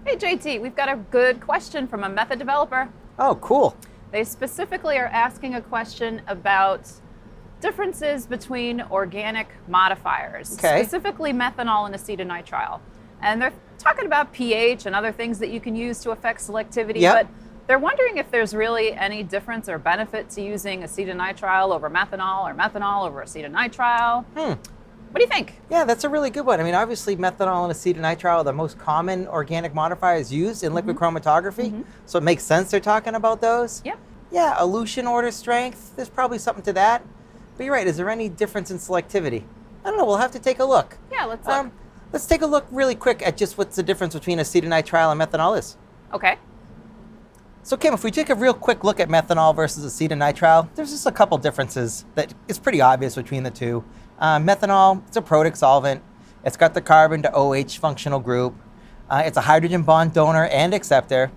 Hey JT, we've got a good question from a method developer. Oh, cool. They specifically are asking a question about differences between organic modifiers, Okay. specifically methanol and acetonitrile. And they're talking about pH and other things that you can use to affect selectivity, Yep. but they're wondering if there's really any difference or benefit to using acetonitrile over methanol or methanol over acetonitrile. What do you think? Yeah, that's a really good one. I mean, obviously methanol and acetonitrile are the most common organic modifiers used in liquid chromatography. So it makes sense they're talking about those. Yep. Yeah, elution order strength, there's probably something to that. But you're right, is there any difference in selectivity? I don't know, we'll have to take a look. Yeah, let's look. Let's take a look really quick at just what's the difference between acetonitrile and methanol is. Okay. So Kim, if we take a real quick look at methanol versus acetonitrile, there's just a couple differences that is pretty obvious between the two. Methanol, it's a protic solvent. It's got the carbon to OH functional group. It's a hydrogen bond donor and acceptor.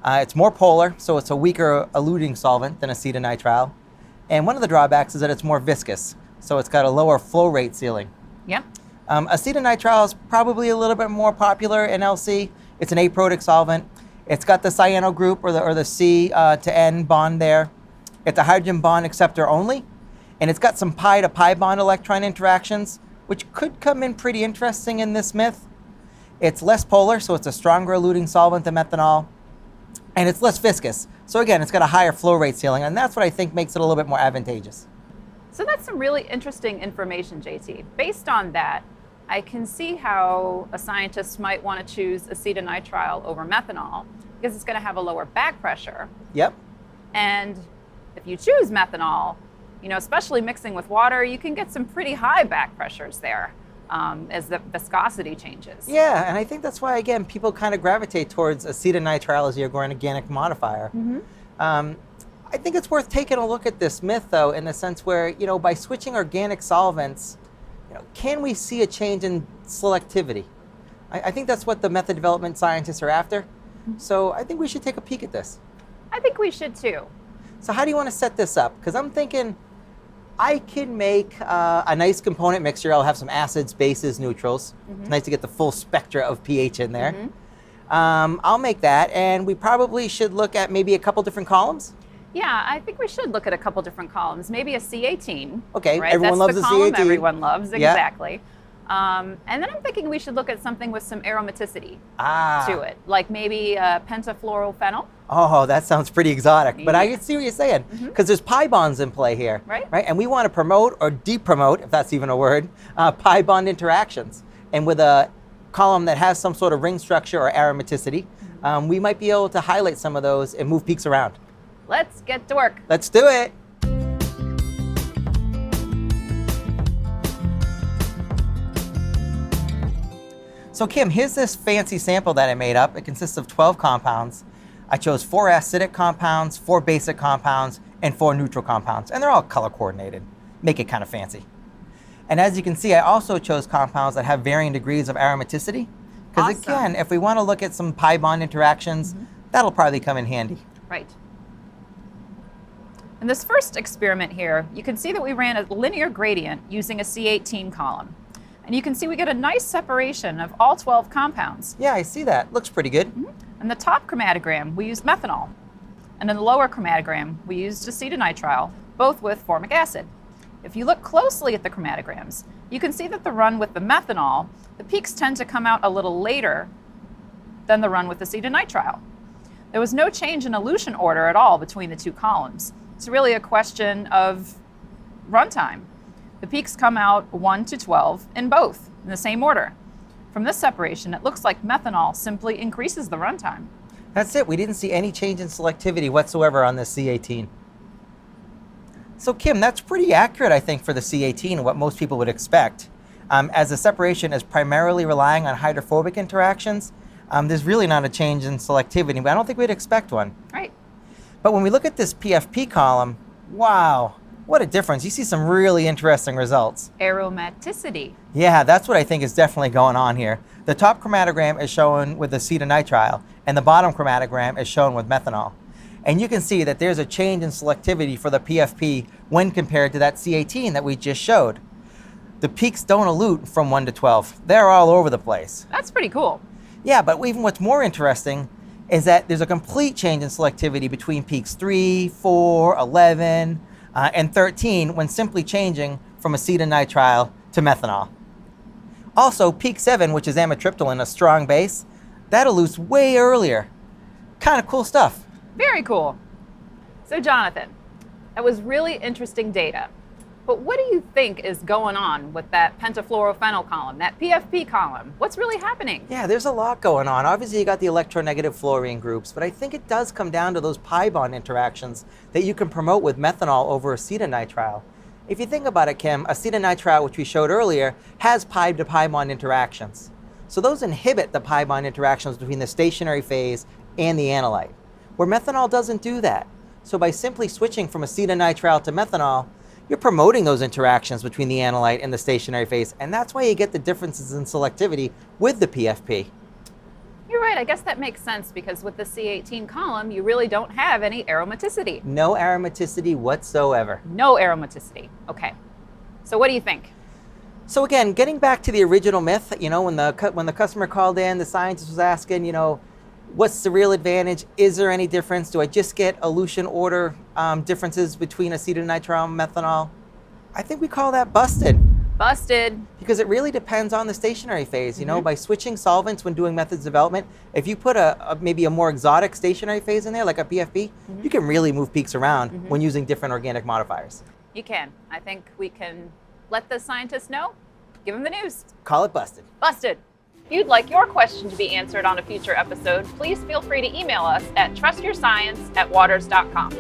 It's more polar, so it's a weaker eluting solvent than acetonitrile. And one of the drawbacks is that it's more viscous, so it's got a lower flow rate ceiling. Yep. Acetonitrile is probably a little bit more popular in LC. It's an aprotic solvent. It's got the cyano group or the C to N bond there. It's a hydrogen bond acceptor only. And it's got some pi to pi bond electron interactions, which could come in pretty interesting in this myth. It's less polar, so it's a stronger eluting solvent than methanol. And it's less viscous. So again, it's got a higher flow rate ceiling, and that's what I think makes it a little bit more advantageous. So that's some really interesting information, JT. Based on that, I can see how a scientist might want to choose acetonitrile over methanol because it's going to have a lower back pressure. Yep. And if you choose methanol, especially mixing with water, you can get some pretty high back pressures there as the viscosity changes. Yeah, and I think that's why, again, people kind of gravitate towards acetonitrile as your organic modifier. I think it's worth taking a look at this myth, though, in the sense where, by switching organic solvents, can we see a change in selectivity? I think that's what the method development scientists are after. So I think we should take a peek at this. I think we should too. So how do you want to set this up? Because I'm thinking I can make a nice component mixture. I'll have some acids, bases, neutrals. It's nice to get the full spectra of pH in there. I'll make that, and we probably should look at maybe a couple different columns. Yeah, I think we should look at a couple different columns. Maybe a C18. Okay, right? everyone That's loves the a column C18. everyone loves, Yeah. exactly. And then I'm thinking we should look at something with some aromaticity to it, like maybe pentafluorophenol. Oh, that sounds pretty exotic, but I can see what you're saying, because there's pi bonds in play here, Right. And we want to promote or de-promote, if that's even a word, pi bond interactions. And with a column that has some sort of ring structure or aromaticity, we might be able to highlight some of those and move peaks around. Let's get to work. Let's do it. So Kim, here's this fancy sample that I made up. It consists of 12 compounds. I chose 4 acidic compounds, 4 basic compounds, and 4 neutral compounds. And they're all color coordinated. Make it kind of fancy. And as you can see, I also chose compounds that have varying degrees of aromaticity. Because Awesome. again, if we want to look at some pi bond interactions, that'll probably come in handy. Right. In this first experiment here, you can see that we ran a linear gradient using a C18 column. And you can see we get a nice separation of all 12 compounds. Yeah, I see that. Looks pretty good. In the top chromatogram, we used methanol. And in the lower chromatogram, we used acetonitrile, both with formic acid. If you look closely at the chromatograms, you can see that the run with the methanol, the peaks tend to come out a little later than the run with acetonitrile. There was no change in elution order at all between the two columns. It's really a question of runtime. The peaks come out 1 to 12 in both, in the same order. From this separation, it looks like methanol simply increases the runtime. That's it. We didn't see any change in selectivity whatsoever on this C18. So Kim, that's pretty accurate, I think, for the C18 and what most people would expect. As the separation is primarily relying on hydrophobic interactions, there's really not a change in selectivity, but I don't think we'd expect one. Right. But when we look at this PFP column, wow, what a difference. You see some really interesting results. Aromaticity. Yeah, that's what I think is definitely going on here. The top chromatogram is shown with acetonitrile, and the bottom chromatogram is shown with methanol. And you can see that there's a change in selectivity for the PFP when compared to that C18 that we just showed. The peaks don't elute from 1 to 12. They're all over the place. That's pretty cool. Yeah, but even what's more interesting is that there's a complete change in selectivity between peaks 3, 4, 11, and 13 when simply changing from acetonitrile to methanol. Also, peak 7, which is amitriptyline, a strong base, that elutes way earlier. Kind of cool stuff. Very cool. So Jonathan, that was really interesting data. But what do you think is going on with that pentafluorophenyl column, that PFP column? What's really happening? Yeah, there's a lot going on. Obviously, you got the electronegative fluorine groups, but I think it does come down to those pi bond interactions that you can promote with methanol over acetonitrile. If you think about it, Kim, acetonitrile, which we showed earlier, has pi to pi bond interactions. So those inhibit the pi bond interactions between the stationary phase and the analyte, where methanol doesn't do that. So by simply switching from acetonitrile to methanol, you're promoting those interactions between the analyte and the stationary phase, and that's why you get the differences in selectivity with the PFP. You're right, I guess that makes sense because with the C18 column, you really don't have any aromaticity. No aromaticity whatsoever. No aromaticity. Okay. So what do you think? So again, getting back to the original myth, when the customer called in, the scientist was asking, what's the real advantage? Is there any difference? Do I just get elution order differences between acetonitrile and methanol? I think we call that busted. Busted. Because it really depends on the stationary phase. By switching solvents when doing methods development, if you put maybe a more exotic stationary phase in there, like a PFP, you can really move peaks around when using different organic modifiers. You can. I think we can let the scientists know. Give them the news. Call it busted. Busted. If you'd like your question to be answered on a future episode, please feel free to email us at trustyourscience@waters.com.